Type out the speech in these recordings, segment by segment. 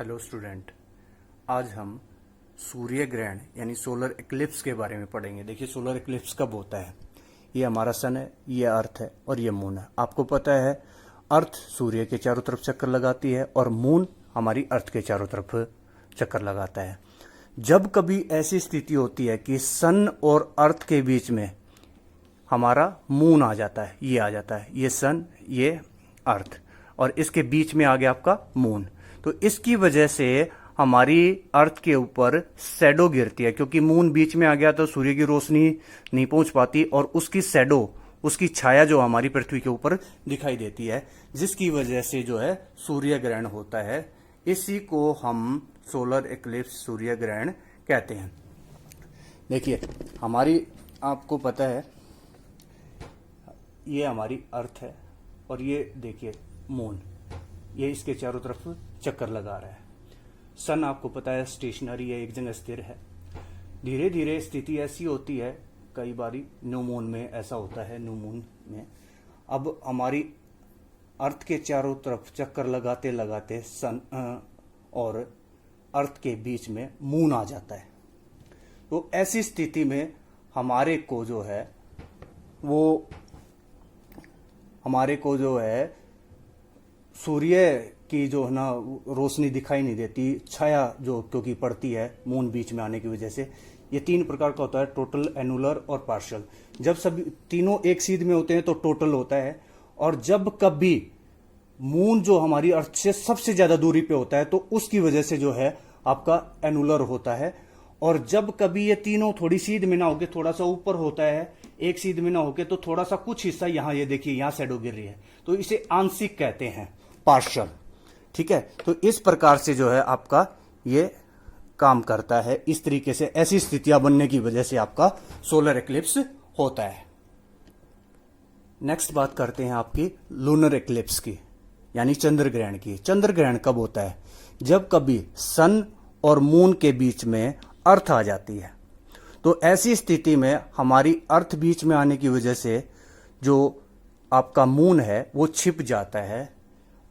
Hello student, आज हम सूर्य ग्रहण यानी सोलर इक्लिप्स के बारे में पढ़ेंगे। देखिए, सोलर इक्लिप्स कब होता है। ये हमारा सन है, ये अर्थ है और ये मून है। आपको पता है अर्थ सूर्य के चारों तरफ चक्कर लगाती है और मून हमारी अर्थ के चारों तरफ चक्कर लगाता है। जब कभी ऐसी स्थिति होती है कि सन और अर्थ के बीच में हमारा मून आ जाता है, ये आ जाता है, ये सन, ये अर्थ, और इसके बीच में आ गया आपका मून, तो इसकी वजह से हमारी अर्थ के ऊपर शैडो गिरती है। क्योंकि मून बीच में आ गया तो सूर्य की रोशनी नहीं पहुंच पाती और उसकी शैडो, उसकी छाया जो हमारी पृथ्वी के ऊपर दिखाई देती है, जिसकी वजह से जो है सूर्य ग्रहण होता है। इसी को हम सोलर इक्लिप्स, सूर्य ग्रहण कहते हैं। देखिए, हमारी, आपको पता है ये हमारी अर्थ है और ये देखिए मून, ये इसके चारों तरफ चक्कर लगा रहा है। सन आपको पता है स्टेशनरी है, एक जगह स्थिर है। धीरे धीरे स्थिति ऐसी होती है, कई बारी न्यू मून में ऐसा होता है, न्यू मून में अब हमारी अर्थ के चारों तरफ चक्कर लगाते लगाते सन और अर्थ के बीच में मून आ जाता है। तो ऐसी स्थिति में हमारे को जो है सूर्य की जो है ना रोशनी दिखाई नहीं देती, छाया जो क्योंकि पड़ती है मून बीच में आने की वजह से। ये तीन प्रकार का होता है, टोटल, एनुलर और पार्शियल। जब सभी तीनों एक सीध में होते हैं तो टोटल होता है, और जब कभी मून जो हमारी अर्थ से सबसे ज्यादा दूरी पे होता है तो उसकी वजह से जो है आपका एनुलर होता है। और जब कभी ये तीनों थोड़ी सीध में ना होके थोड़ा सा ऊपर होता है, एक सीध में ना होके तो थोड़ा सा कुछ हिस्सा यहां, ये देखिए यहां शैडो गिर रही है, तो इसे आंशिक कहते हैं, पार्शियल। ठीक है, तो इस प्रकार से जो है आपका ये काम करता है। इस तरीके से ऐसी स्थितियां बनने की वजह से आपका सोलर इक्लिप्स होता है। नेक्स्ट बात करते हैं आपकी लूनर इक्लिप्स की, यानी चंद्र ग्रहण की। चंद्र ग्रहण कब होता है? जब कभी सन और मून के बीच में अर्थ आ जाती है। तो ऐसी स्थिति में हमारी अर्थ बीच में आने की वजह से जो आपका मून है वो छिप जाता है,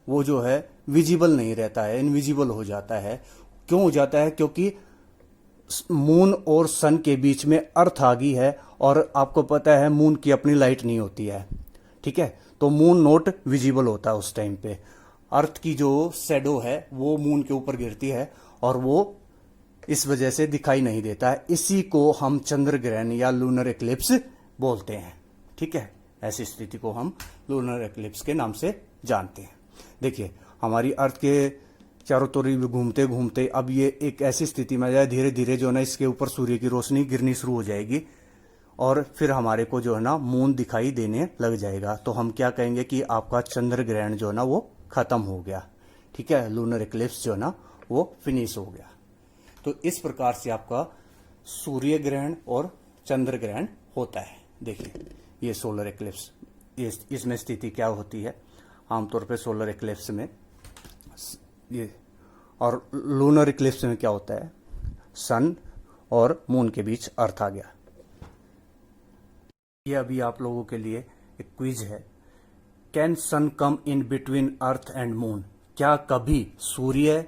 वो जो है विजिबल नहीं रहता है, इनविजिबल हो जाता है। क्यों हो जाता है? क्योंकि मून और सन के बीच में अर्थ आ गई है, और आपको पता है मून की अपनी लाइट नहीं होती है। ठीक है, तो मून नॉट विजिबल होता है उस टाइम पे। अर्थ की जो शैडो है वो मून के ऊपर गिरती है और वो इस वजह से दिखाई नहीं देता है। इसी को हम चंद्र ग्रहण या लूनर इक्लिप्स बोलते हैं। ठीक है, ऐसी स्थिति को हम लूनर इक्लिप्स के नाम से जानते हैं। देखिए, हमारी अर्थ के चारों तरफ घूमते घूमते अब ये एक ऐसी स्थिति में आ जाए, धीरे धीरे जो है ना इसके ऊपर सूर्य की रोशनी गिरनी शुरू हो जाएगी और फिर हमारे को जो है ना मून दिखाई देने लग जाएगा। तो हम क्या कहेंगे कि आपका चंद्र ग्रहण जो है ना वो खत्म हो गया। ठीक है, लूनर इक्लिप्स जो है ना वो फिनिश हो गया। तो इस प्रकार से आपका सूर्य ग्रहण और चंद्र ग्रहण होता है। देखिए, ये सोलर इक्लिप्स, इसमें स्थिति क्या होती है आमतौर पे सोलर इक्लिप्स में, ये, और लूनर इक्लिप्स में क्या होता है, सन और मून के बीच अर्थ आ गया। ये अभी आप लोगों के लिए एक क्विज है। Can sun come in between earth and moon? क्या कभी सूर्य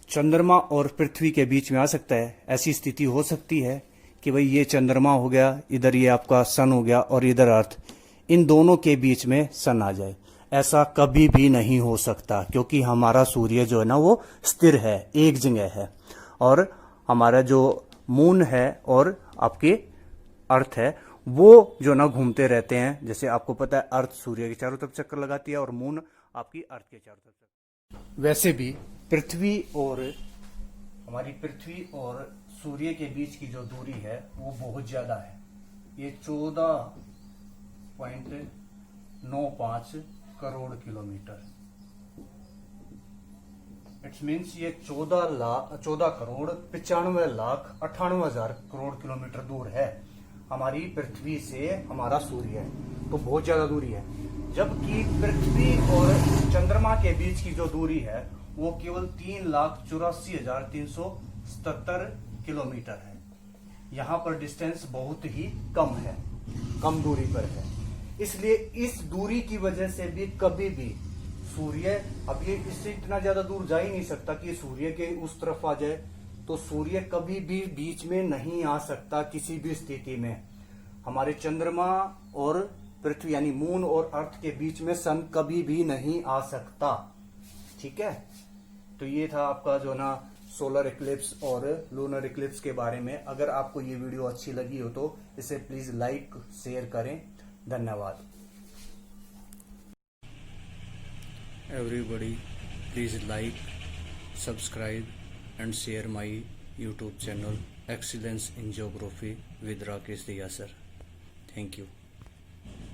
चंद्रमा और पृथ्वी के बीच में आ सकता है? ऐसी स्थिति हो सकती है कि भाई ये चंद्रमा हो गया, इधर ये आपका सन हो गया और इधर अर्थ, इन दोनों के बीच में सन आ जाए? ऐसा कभी भी नहीं हो सकता, क्योंकि हमारा सूर्य जो है ना वो स्थिर है, एक जगह है, और हमारा जो मून है और आपके अर्थ है वो जो ना घूमते रहते हैं। जैसे आपको पता है अर्थ सूर्य के चारों तरफ चक्कर लगाती है और मून आपकी अर्थ के चारों तरफ। वैसे भी हमारी पृथ्वी और सूर्य के बीच की जो दूरी है वो बहुत ज्यादा है। ये 14.95 करोड़ किलोमीटर। इट्स मीन्स ये 14 करोड़ 95 लाख 98,000 करोड़ किलोमीटर दूर है हमारी पृथ्वी से हमारा सूर्य है। तो बहुत ज्यादा दूरी है। जबकि पृथ्वी और चंद्रमा के बीच की जो दूरी है वो केवल 3,84,377 किलोमीटर है। यहाँ पर डिस्टेंस बहुत ही कम है, कम दूरी पर है। इसलिए इस दूरी की वजह से भी कभी भी सूर्य अब ये इससे इतना ज्यादा दूर जा ही नहीं सकता कि सूर्य के उस तरफ आ जाए, तो सूर्य कभी भी बीच में नहीं आ सकता किसी भी स्थिति में। हमारे चंद्रमा और पृथ्वी यानी मून और अर्थ के बीच में सन कभी भी नहीं आ सकता। ठीक है, तो ये था आपका जो ना सोलर इक्लिप्स और लूनर इक्लिप्स के बारे में। अगर आपको ये वीडियो अच्छी लगी हो तो इसे प्लीज लाइक शेयर करें। धन्यवाद। Everybody please like, subscribe and share my YouTube channel excellence in geography with Rakesh दिया सर। Thank you.